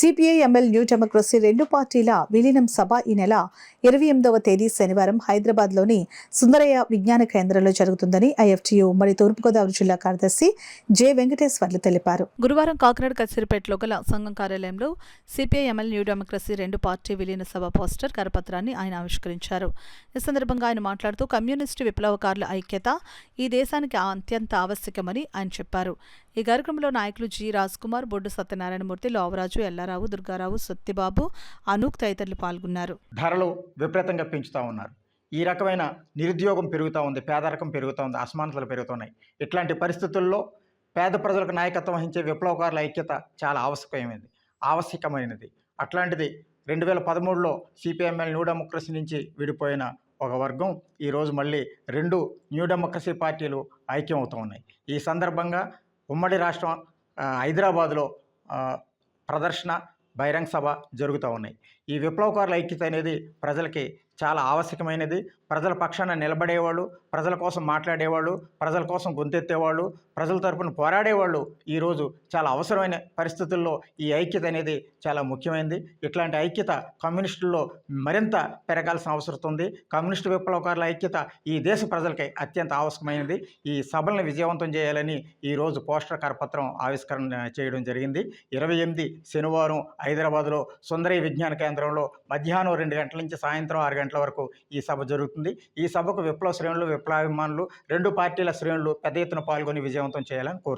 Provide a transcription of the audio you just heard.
CPI ML new democracy రెండు పార్టీల విలీనం సభ ఈ నెల 28వ తేదీ శనివారం హైదరాబాద్లోని సుందరయ్య విజ్ఞాన కేంద్రంలో జరుగుతుందని ఐఎఫ్టియు ఉమ్మడి తూర్పుగోదావరి జిల్లా కార్యదర్శి జె వెంకటేశ్వర్లు తెలిపారు. గురువారం కాకినాడ కచ్చిరిపేటలో గల సంఘం కార్యాలయంలో సిపిఐ ఎంఎల్ న్యూ డెమోక్రసీ రెండు పార్టీ విలీన సభ పోస్టర్ కరపత్రాన్ని ఆయన ఆవిష్కరించారు. ఈ సందర్భంగా ఆయన మాట్లాడుతూ కమ్యూనిస్టు విప్లవకారుల ఐక్యత ఈ దేశానికి అత్యంత ఆవశ్యకమని ఆయన చెప్పారు. ఈ కార్యక్రమంలో నాయకులు జి రాజ్ కుమార్, బొడ్డు సత్యనారాయణమూర్తి, లోవరాజు, ఎల్లారావు, దుర్గారావు, సత్యబాబు, అనూక్ తదితరులు పాల్గొన్నారు. ధరలు విపరీతంగా పెంచుతూ ఉన్నారు. ఈ రకమైన నిరుద్యోగం పెరుగుతూ ఉంది, పేదరికం పెరుగుతూ ఉంది, అసమానతలు పెరుగుతున్నాయి. ఇట్లాంటి పరిస్థితుల్లో పేద ప్రజలకు నాయకత్వం వహించే విప్లవకారుల ఐక్యత చాలా ఆవశ్యకమైనది. అట్లాంటిది 2013లో సిపిఐఎంఎల్ న్యూ డెమోక్రసీ నుంచి విడిపోయిన ఒక వర్గం ఈరోజు మళ్ళీ రెండు న్యూ డెమోక్రసీ పార్టీలు ఐక్యం అవుతూ ఉన్నాయి. ఈ సందర్భంగా ఉమ్మడి రాష్ట్రం హైదరాబాదులో ప్రదర్శన, బహిరంగ సభ జరుగుతూ ఉన్నాయి. ఈ విప్లవకారుల ఐక్యత అనేది ప్రజలకి చాలా ఆవశ్యకమైనది. ప్రజల పక్షాన నిలబడేవాళ్ళు, ప్రజల కోసం మాట్లాడేవాళ్ళు, ప్రజల కోసం గొంతెత్తేవాళ్ళు, ప్రజల తరపున పోరాడేవాళ్ళు ఈరోజు చాలా అవసరమైన పరిస్థితుల్లో ఈ ఐక్యత అనేది చాలా ముఖ్యమైనది. ఇట్లాంటి ఐక్యత కమ్యూనిస్టుల్లో మరింత పెరగాల్సిన అవసరం ఉంది. కమ్యూనిస్టు విప్లవకారుల ఐక్యత ఈ దేశ ప్రజలకి అత్యంత ఆవశ్యకమైనది. ఈ సభలను విజయవంతం చేయాలని ఈరోజు పోస్టర్ కరపత్రం ఆవిష్కరణ చేయడం జరిగింది. 28 శనివారం హైదరాబాద్లో సుందరయ్య విజ్ఞాన కేంద్రంలో మధ్యాహ్నం 2 గంటల నుంచి సాయంత్రం 6 గంటల వరకు ఈ సభ జరుగుతుంది. ఈ సభకు విప్లవ శ్రేణులు, విప్లవాభిమానులు, రెండు పార్టీల శ్రేణులు పెద్ద ఎత్తున పాల్గొని విజయవంతం చేయాలని కోరుతున్నారు.